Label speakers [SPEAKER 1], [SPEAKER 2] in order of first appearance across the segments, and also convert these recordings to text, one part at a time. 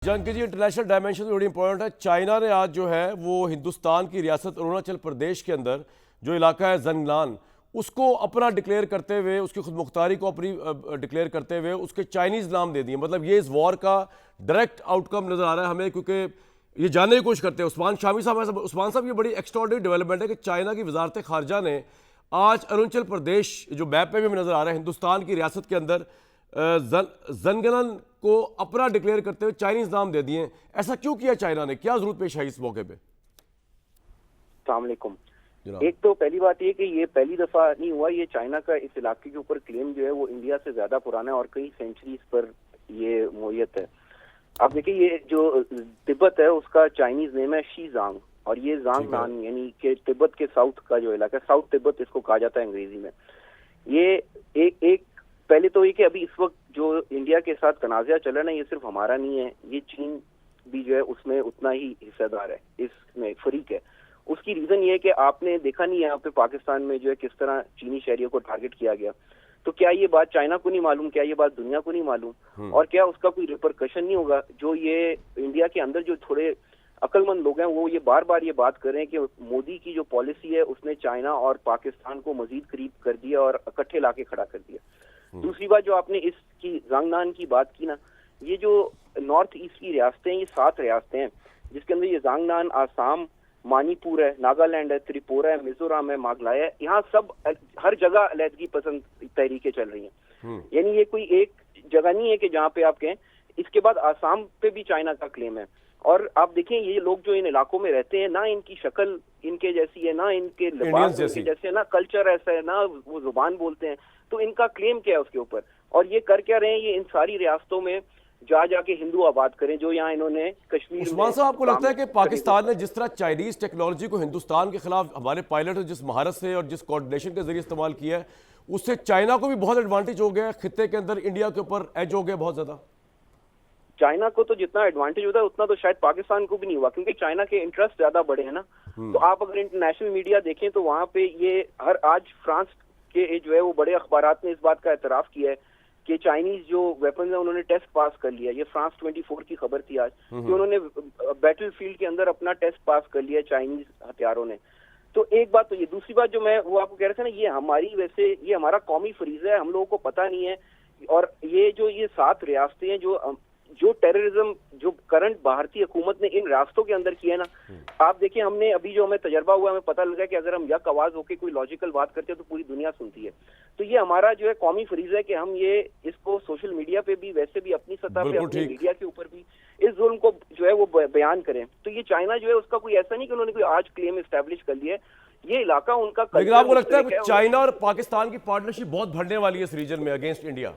[SPEAKER 1] जंग जी international dimension बड़ी important है। चाइना ने आज जो है वो हिंदुस्तान की रियासत अरुणाचल प्रदेश के अंदर जो इलाका है जंगलान, उसको अपना डिक्लेयर करते हुए, उसकी खुद मुख्तारी को अपनी डिक्लेयर करते हुए उसके चाइनीज नाम दे दिए। मतलब ये इस वॉर का डायरेक्ट आउटकम नजर आ रहा है हमें, क्योंकि ये जानने की कोशिश करते हैं उस्मान शामी साहब। उस्मान साहब, ये बड़ी एक्स्ट्राऑर्डिनरी डेवलपमेंट है कि चाइना की वजारत खारजा ने आज अरुणाचल प्रदेश जो मैप में भी हमें नजर आ रहा है हिंदुस्तान की रियासत के अंदर जंगलन को अपना डिक्लेयर करते हुए चाइनीज नाम दे दिए। ऐसा क्यों किया चाइना ने, क्या जरूरत पेश आई इस मौके पे?
[SPEAKER 2] अस्सलाम वालेकुम। एक तो पहली बात ये कि ये पहली दफा नहीं हुआ, ये चाइना का इस इलाके के ऊपर क्लेम जो है वो इंडिया से ज्यादा पुराना है और कई सेंचुरीज पर ये मोहियत है। आप देखिए, ये जो तिब्बत है उसका चाइनीज नेम है शीजांग, और ये जांगनान यानी कि तिब्बत के साउथ का जो इलाका है, साउथ तिब्बत इसको कहा जाता है अंग्रेजी में। ये एक पहले तो ये कि अभी इस वक्त जो इंडिया के साथ तनाज़ा चल रहा है ना, ये सिर्फ हमारा नहीं है, ये चीन भी जो है उसमें उतना ही हिस्सेदार है, इसमें फरीक है। उसकी रीजन ये है कि आपने देखा नहीं है यहाँ पे पाकिस्तान में जो है किस तरह चीनी शहरियों को टारगेट किया गया। तो क्या ये बात चाइना को नहीं मालूम, क्या ये बात दुनिया को नहीं मालूम, और क्या उसका कोई रिपरकशन नहीं होगा? जो ये इंडिया के अंदर जो थोड़े अक्लमंद लोग हैं वो ये बार बार ये बात कर रहे हैं कि मोदी की जो पॉलिसी है उसने चाइना और पाकिस्तान को मजीद करीब कर दिया और इकट्ठे लाके खड़ा कर दिया। दूसरी बात, जो आपने इसकी जांगनान की बात की ना, ये जो नॉर्थ ईस्ट की रियासतें हैं, ये 7 रियासतें हैं जिसके अंदर ये जांगनान, आसाम, मणिपुर है, नागालैंड है, त्रिपुरा है, मिजोरम है, मेघालय है। यहाँ सब हर जगह अलहदगी पसंद तहरीकें चल रही हैं। यानी ये कोई एक जगह नहीं है कि जहाँ पे आप कहें। इसके बाद आसाम पे भी चाइना का क्लेम है। और आप देखें, ये लोग जो इन इलाकों में रहते हैं ना, इनकी शक्ल इनके जैसी है, ना इनके लिबास इनके जैसे है, ना कल्चर ऐसा है, ना वो जुबान बोलते हैं। तो इनका क्लेम क्या है उसके ऊपर? और ये कर क्या रहे हैं? ये इन सारी रियासतों में जाके हिंदू आबाद करें, जो यहाँ इन्होंने कश्मीर।
[SPEAKER 1] उस्मान साहब, आपको लगता है कि पाकिस्तान ने जिस तरह चाइनीज टेक्नोलॉजी को हिंदुस्तान के खिलाफ हमारे पायलट ने जिस महारत से और जिस कोऑर्डिनेशन के जरिए इस्तेमाल किया है, उससे चाइना को भी बहुत एडवांटेज हो गया, खित्ते के अंदर इंडिया के ऊपर एज हो गया बहुत ज्यादा?
[SPEAKER 2] चाइना को तो जितना एडवांटेज होता है उतना तो शायद पाकिस्तान को भी नहीं हुआ, क्योंकि चाइना के इंटरेस्ट ज्यादा बड़े हैं ना। तो आप अगर इंटरनेशनल मीडिया देखें तो वहां पे ये आज फ्रांस के जो है वो बड़े अखबारात ने इस बात का एतराफ किया है कि चाइनीज जो वेपन है उन्होंने टेस्ट पास कर लिया। ये फ्रांस 24 की खबर थी आज कि उन्होंने बैटल फील्ड के अंदर अपना टेस्ट पास कर लिया चाइनीज हथियारों ने। तो एक बात तो ये। दूसरी बात जो मैं वो आपको कह रहा था ना, ये हमारी वैसे ये हमारा कौमी फरीजा है, हम लोगों को पता नहीं है। और ये 7 रियासतें हैं जो टेररिज्म जो करंट भारतीय हुकूमत ने इन रास्तों के अंदर किया है ना, आप देखिए, हमने अभी जो हमें तजर्बा हुआ, हमें पता लगा कि अगर हम यक आवाज होकर कोई लॉजिकल बात करते हैं तो पूरी दुनिया सुनती है। तो ये हमारा जो है कौमी फरीज है कि हम ये इसको सोशल मीडिया पे भी, वैसे भी अपनी सतह पे, अपनी मीडिया के ऊपर भी इस जुल्म को जो है वो बयान करें। तो ये चाइना जो है उसका कोई ऐसा नहीं कि उन्होंने कोई आज क्लेम इस्टेब्लिश कर लिया है। ये इलाका उनका।
[SPEAKER 1] लेकिन आपको लगता है कि चाइना और पाकिस्तान की पार्टनरशिप बहुत बढ़ने वाली है इस रीजन में अगेंस्ट इंडिया?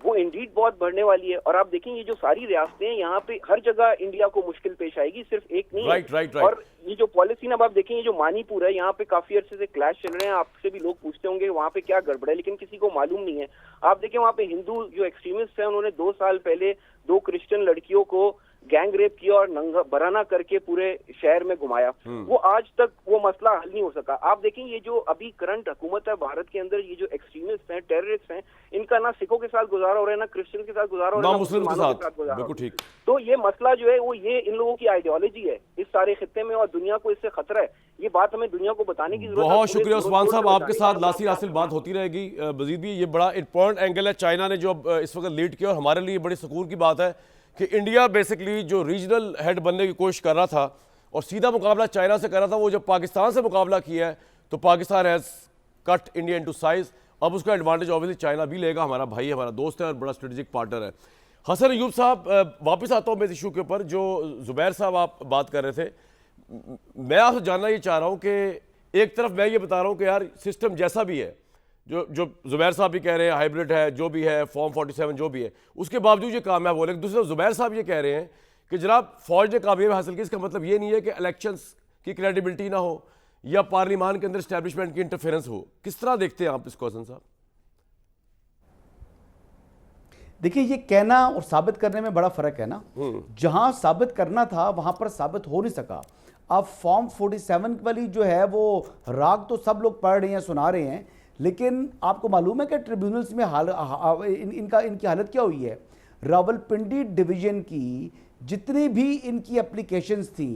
[SPEAKER 2] वो इंडीड बहुत बढ़ने वाली है। और आप देखें, ये जो सारी रियासतें हैं यहाँ पे हर जगह इंडिया को मुश्किल पेश आएगी, सिर्फ एक नहीं है।
[SPEAKER 1] राइट।
[SPEAKER 2] और ये जो पॉलिसी ना, आप देखें, ये जो मणिपुर है, यहाँ पे काफी अरसे से क्लैश चल रहे हैं। आपसे भी लोग पूछते होंगे वहाँ पे क्या गड़बड़ है, लेकिन किसी को मालूम नहीं है। आप देखें, वहाँ पे हिंदू जो एक्सट्रीमिस्ट है उन्होंने 2 साल पहले 2 क्रिश्चियन लड़कियों को गैंग रेप किया और नंगा बराना करके पूरे शहर में घुमाया। वो आज तक वो मसला हल नहीं हो सका। आप देखें, ये जो अभी करंट हुकूमत है भारत के अंदर, ये जो एक्सट्रीमिस्ट हैं, टेररिस्ट हैं, इनका ना सिखों के साथ गुजारा हो रहा है, ना क्रिश्चियन के साथ गुजारा हो रहा है, ना
[SPEAKER 1] मुस्लिम के साथ
[SPEAKER 2] गुजारा।
[SPEAKER 1] बिल्कुल ठीक।
[SPEAKER 2] तो ये मसला जो है वो ये इन लोगों की आइडियोलॉजी है इस सारे खित्ते में, और दुनिया को इससे खतरा है। ये बात हमें दुनिया को बताने की जरूरत है।
[SPEAKER 1] बहुत शुक्रिया उस्मान साहब, आपके साथ लासी हासिल बात होती रहेगी मजीद भी। ये बड़ा इंपॉर्टेंट एंगल है चाइना ने जो अब इस वक्त लीड किया, और हमारे लिए बड़ी सुकून की बात है कि इंडिया बेसिकली जो रीजनल हेड बनने की कोशिश कर रहा था और सीधा मुकाबला चाइना से कर रहा था, वो जब पाकिस्तान से मुकाबला किया है तो Pakistan has cut India into size. अब उसका एडवांटेज ऑब्वियसली चाइना भी लेगा। हमारा भाई, हमारा दोस्त है और बड़ा स्ट्रेटेजिक पार्टनर है। हसन अयूब साहब, वापस आता हूँ मैं इस इशू के ऊपर जो जुबैर साहब आप बात कर रहे थे। मैं आपसे जानना ये चाह रहा हूँ कि एक तरफ मैं ये बता रहा हूँ कि यार सिस्टम जैसा भी है, जो जुबैर साहब भी कह रहे हैं हाइब्रिड है, जो भी है, फॉर्म 47 जो भी है, उसके बावजूद ये कामयाब हो। लेकिन दूसरे जुबैर साहब ये कह रहे हैं कि जनाब फौज ने कामयाबी हासिल की, इसका मतलब ये नहीं है कि इलेक्शंस की क्रेडिबिलिटी ना हो या पार्लियामान के अंदर एस्टैब्लिशमेंट की इंटरफेरेंस हो। किस तरह देखते हैं आप इसको हसन साहब?
[SPEAKER 3] देखिए, ये कहना और साबित करने में बड़ा फर्क है ना। जहां साबित करना था वहां पर साबित हो नहीं सका। अब फॉर्म 47 वाली जो है वो राग तो सब लोग पढ़ रहे हैं, सुना रहे हैं, लेकिन आपको मालूम है कि ट्रिब्यूनल्स में इनकी हालत क्या हुई है? रावलपिंडी डिवीजन की जितनी भी इनकी एप्लीकेशंस थी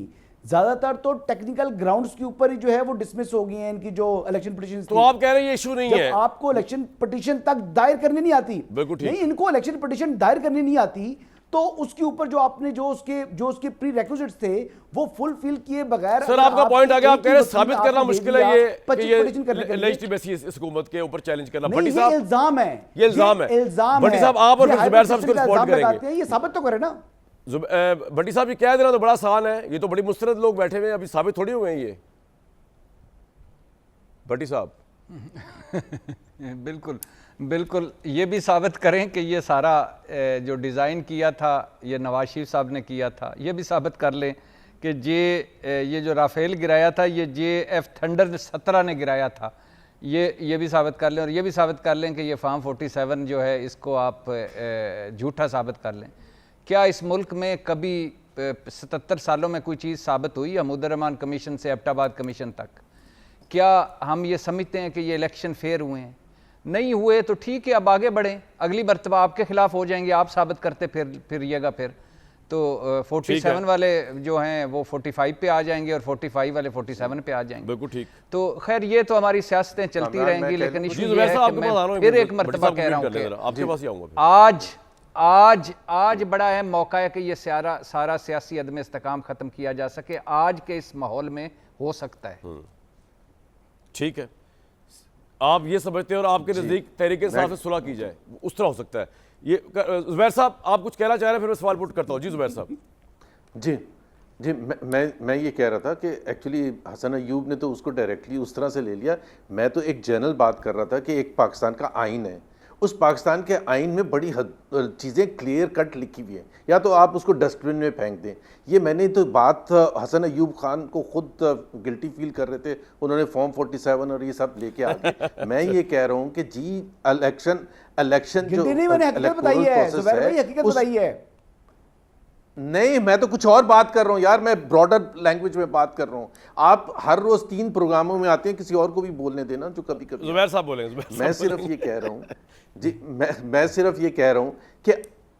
[SPEAKER 3] ज्यादातर तो टेक्निकल ग्राउंड्स के ऊपर ही जो है वो डिसमिस हो गई हैं इनकी जो इलेक्शन पिटीशन
[SPEAKER 1] तो आप कह रहे हैं ये इशू नहीं है?
[SPEAKER 3] आपको इलेक्शन पिटीशन तक दायर करनी नहीं आती,
[SPEAKER 1] बिल्कुल ठीक।
[SPEAKER 3] नहीं, इनको इलेक्शन पिटीशन दायर करनी नहीं आती, तो उसके ऊपर जो आपने जो उसके प्री रिक्विजिट्स थे वो फुलफिल किए बगैर,
[SPEAKER 1] सर आपका पॉइंट आ गया, आप कह रहे हैं साबित करना मुश्किल है ये
[SPEAKER 3] लेजिटिमेसी
[SPEAKER 1] इस हुकूमत के ऊपर चैलेंज करना।
[SPEAKER 3] भट्टी साहब, इल्जाम है,
[SPEAKER 1] ये इल्जाम है। भट्टी साहब आप और जुबैर साहब इसको रिपोर्ट करेंगे,
[SPEAKER 3] ये साबित तो करे ना।
[SPEAKER 1] भट्टी साहब ये कह देना तो बड़ा आसान है, ये तो बड़ी मुस्तरद लोग बैठे हुए हैं, अभी साबित थोड़ी हुए हैं ये भट्टी साहब।
[SPEAKER 4] बिल्कुल बिल्कुल, ये भी साबित करें कि ये सारा जो डिज़ाइन किया था ये नवाज शरीफ साहब ने किया था, ये भी साबित कर लें कि ये जो राफेल गिराया था ये JF थंडर 17 ने गिराया था, ये भी साबित कर लें। और ये भी साबित कर लें कि ये फार्म 47 जो है इसको आप झूठा साबित कर लें। क्या इस मुल्क में कभी 77 सालों में कोई चीज़ साबित हुई हमूदुर रहमान कमीशन से एबटाबाद कमीशन तक? क्या हम ये समझते हैं कि ये इलेक्शन फेयर हुए हैं? नहीं हुए तो ठीक है, अब आगे बढ़ें, अगली मरतबा आपके खिलाफ हो जाएंगे, आप साबित करते फिरिएगा फिर तो 47 वाले जो हैं वो 45 पे आ जाएंगे और 45 वाले 47 पे आ जाएंगे।
[SPEAKER 1] बिल्कुल ठीक।
[SPEAKER 4] तो खैर ये तो हमारी सियासतें चलती रहेंगी, लेकिन इशू ये है कि मैं फिर एक मरतबा कह रहा हूँ कि आज बड़ा अहम मौका है कि ये सारा सियासी अदम इस्तेकाम खत्म किया जा सके, आज के इस माहौल में हो सकता है।
[SPEAKER 1] ठीक है, आप ये समझते हैं और आपके नजदीक तहरीक इंसाफ से सुलह की जाए, उस तरह हो सकता है ये। जुबैर साहब आप कुछ कहना चाह रहे हैं, फिर मैं सवाल पुट करता हूँ। जी जुबैर साहब।
[SPEAKER 5] जी मैं ये कह रहा था कि एक्चुअली हसन अयूब ने तो उसको डायरेक्टली उस तरह से ले लिया। मैं तो एक जनरल बात कर रहा था कि एक पाकिस्तान का आइन है, उस पाकिस्तान के आइन में बड़ी चीज़ें क्लियर कट लिखी हुई हैं, या तो आप उसको डस्टबिन में फेंक दें। ये मैंने तो बात हसन अयूब खान को खुद गिल्टी फील कर रहे थे, उन्होंने फॉर्म 47 और ये सब लेके आ गए। मैं ये कह रहा हूँ कि जी इलेक्शन जो नहीं, मैं तो कुछ और बात कर रहा हूँ यार, मैं ब्रॉडर लैंग्वेज में बात कर रहा हूँ। आप हर रोज 3 प्रोग्रामों में आते हैं, किसी और को भी बोलने देना जो कभी कभी।
[SPEAKER 1] जुबैर साहब बोलेंगे।
[SPEAKER 5] मैं सिर्फ ये कह रहा हूँ जी, मैं सिर्फ ये कह रहा हूँ कि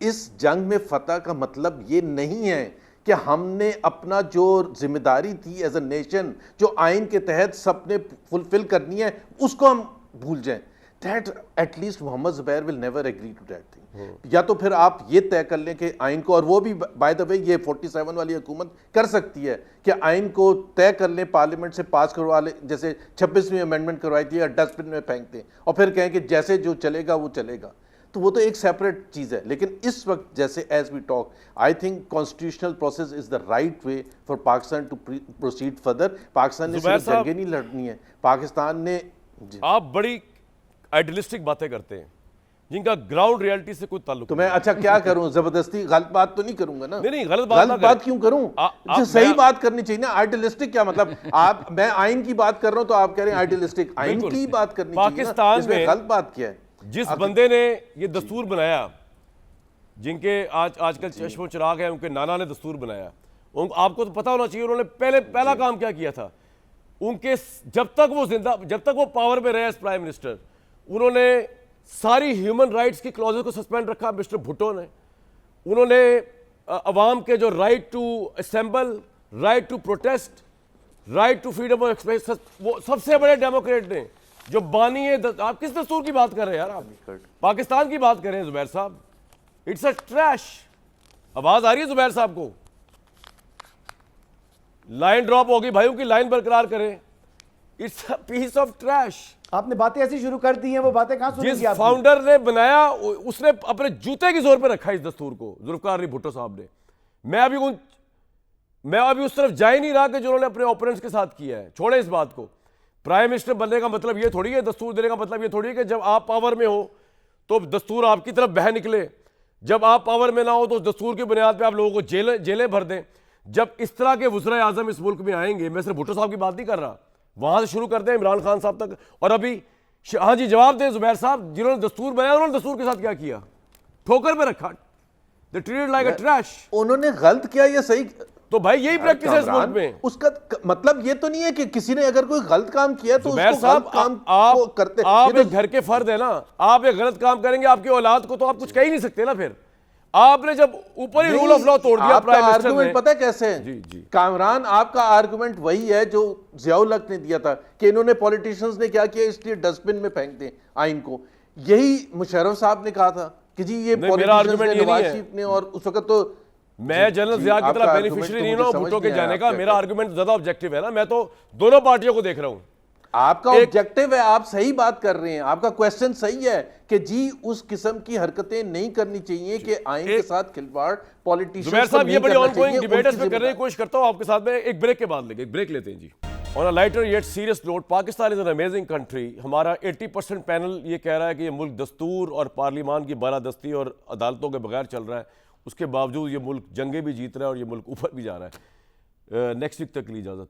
[SPEAKER 5] इस जंग में फतह का मतलब ये नहीं है कि हमने अपना जो जिम्मेदारी थी एज अ नेशन, जो आइन के तहत सबने फुलफिल करनी है, उसको हम भूल जाएं। That at least Mohammad Zubair will never agree to that thing। या तो फिर आप ये तय कर लें कि आइन को, और वो भी बाय द वे ये 47 वाली हुकूमत कर सकती है कि आइन को तय कर लें, पार्लियामेंट से पास करवा लें, जैसे 26वीं अमेंडमेंट करवाई थी, या डस्टबिन में फेंक दें और फिर कहें कि जैसे जो चलेगा वो चलेगा। तो वो तो एक सेपरेट चीज़ है। लेकिन इस वक्त जैसे as we talk, I think constitutional process is the right way for Pakistan to proceed further. Pakistan ने सिर्फ जंगें नहीं लड़नी है, पाकिस्तान ने।
[SPEAKER 1] आप बड़ी आइडियलिस्टिक बातें करते हैं जिनका ग्राउंड रियलिटी से कोई ताल्लुक।
[SPEAKER 5] तो मैं अच्छा क्या करूं, जबरदस्ती गलत बात तो नहीं करूंगा ना।
[SPEAKER 1] नहीं गलत बात
[SPEAKER 5] क्यों करूं? सही बात करनी चाहिए ना। आइडियलिस्टिक क्या मतलब? मैं आइन की बात कर रहा हूं तो आप कह रहे हैं आइडियलिस्टिक। आइन की बात करनी चाहिए।
[SPEAKER 1] पाकिस्तान में
[SPEAKER 5] गलत बात क्या है?
[SPEAKER 1] जिस बंदे ने ये दस्तूर बनाया, जिनके आजकल चश्मो चिराग है, उनके नाना ने दस्तूर बनाया, आपको तो पता होना चाहिए उन्होंने पहला काम क्या किया था। उनके जब तक वो पावर में रहे एज प्राइम मिनिस्टर, उन्होंने सारी ह्यूमन राइट्स की क्लॉजेस को सस्पेंड रखा। मिस्टर भुट्टो ने, उन्होंने अवाम के जो right to assemble, right to protest, right to freedom of express, वो सबसे बड़े डेमोक्रेट ने जो बानी है। आप किस दस्तूर की बात कर रहे हैं यार? आप पाकिस्तान की बात कर रहे हैं जुबैर साहब। It's a trash. आवाज आ रही है जुबैर साहब को? लाइन ड्रॉप होगी भाइयों की, लाइन बरकरार करें। It's a piece of trash.
[SPEAKER 3] आपने बातें ऐसी शुरू कर दी हैं, वो बातें कहां सुनेंगे?
[SPEAKER 1] जिस फाउंडर ने बनाया उसने अपने जूते की जोर पे रखा इस दस्तूर को, जुल्फिकार अली भुट्टो साहब ने। मैं अभी उस तरफ जा ही नहीं रहा कि जो उन्होंने अपने ओपोनेंट्स के साथ किया है। छोड़े इस बात को। प्राइम मिनिस्टर बनने का मतलब ये थोड़ी है, दस्तूर देने का मतलब ये थोड़ी है कि जब आप पावर में हो तो दस्तूर आपकी तरफ बह निकले, जब आप पावर में ना हो तो दस्तूर की बुनियाद पर आप लोगों को जेलें भर दें। जब इस तरह के वज़ीर आज़म इस मुल्क में आएंगे, मैं सिर्फ भुट्टो साहब की बात नहीं कर रहा, वहां से शुरू करते हैं इमरान खान साहब तक। और अभी हाँ जी जवाब दें जुबैर साहब, जिन्होंने दस्तूर बनाया उन्होंने दस्तूर के साथ क्या किया? ठोकर पे रखा। They treated like a trash.
[SPEAKER 5] उन्होंने गलत किया या सही?
[SPEAKER 1] तो भाई यही प्रैक्टिस है इस मुल्क में।
[SPEAKER 5] उसका मतलब ये तो नहीं है कि किसी ने अगर कोई गलत काम किया तो
[SPEAKER 1] जुबैर
[SPEAKER 5] उसको
[SPEAKER 1] साहब
[SPEAKER 5] गलत काम
[SPEAKER 1] आप
[SPEAKER 5] करते।
[SPEAKER 1] आप एक घर के फर्द है ना, आप एक गलत काम करेंगे आपकी औलाद को तो आप कुछ कह ही नहीं सकते ना। फिर आपने जब ऊपर ही रूल ऑफ लॉ तोड़ दिया
[SPEAKER 5] आपका
[SPEAKER 1] प्राइम मिनिस्टर
[SPEAKER 5] आर्गुमेंट
[SPEAKER 1] ने।
[SPEAKER 5] पता है कैसे है?
[SPEAKER 1] जी, जी।
[SPEAKER 5] कामरान, आपका आर्गुमेंट वही है जो जियाउल हक ने दिया था कि इन्होंने पॉलिटिशियंस ने क्या किया, इसलिए डस्टबिन में फेंक दें आइन को। यही मुशर्रफ साहब ने कहा था कि जी ये
[SPEAKER 1] नहीं, मेरा
[SPEAKER 5] पॉलिटिशियंस
[SPEAKER 1] argument
[SPEAKER 5] ने,
[SPEAKER 1] ये नहीं
[SPEAKER 5] नवाज
[SPEAKER 1] है।
[SPEAKER 5] शरीफ ने, और उस वक्त तो
[SPEAKER 1] मैं जनरल जिया की
[SPEAKER 5] आपका
[SPEAKER 1] तरह
[SPEAKER 5] argument
[SPEAKER 1] बेनिफिशियरी
[SPEAKER 5] तो
[SPEAKER 1] नहीं
[SPEAKER 5] मुझे
[SPEAKER 1] हूं
[SPEAKER 5] समझ
[SPEAKER 1] भुट्टो के
[SPEAKER 5] नहीं आया
[SPEAKER 1] जाने का।
[SPEAKER 5] आपका
[SPEAKER 1] मेरा
[SPEAKER 5] क्या।
[SPEAKER 1] आर्गुमेंट ज्यादा ऑब्जेक्टिव है ना, मैं तो दोनों पार्टियों को देख रहा हूं।
[SPEAKER 5] आपका ऑब्जेक्टिव है, आप सही बात कर रहे हैं, आपका क्वेश्चन सही है कि जी उस किस्म की हरकतें नहीं करनी चाहिए कि आइन के साथ खिलवाड़ पॉलिटिशियंस
[SPEAKER 1] जुबैर
[SPEAKER 5] को
[SPEAKER 1] साहब, ये
[SPEAKER 5] नहीं
[SPEAKER 1] बड़ी
[SPEAKER 5] करना
[SPEAKER 1] ऑनगोइंग
[SPEAKER 5] चाहिए,
[SPEAKER 1] डिबेट
[SPEAKER 5] उनकी
[SPEAKER 1] पे करने की
[SPEAKER 5] जिम्मेदारी।
[SPEAKER 1] कोशिश करता हूं आपके साथ में। एक ब्रेक के बाद लेंगे, एक ब्रेक लेते हैं जी। On a lighter yet serious note, Pakistan is an amazing country. हमारा 80% पैनल ये कह रहा है कि ये मुल्क दस्तूर और पार्लिमान की बालादस्ती और अदालतों के बगैर चल रहा है। उसके बावजूद ये मुल्क जंगें भी जीत रहा है और ये मुल्क ऊपर भी जा रहा है। नेक्स्ट वीक तक के लिए इजाज़त।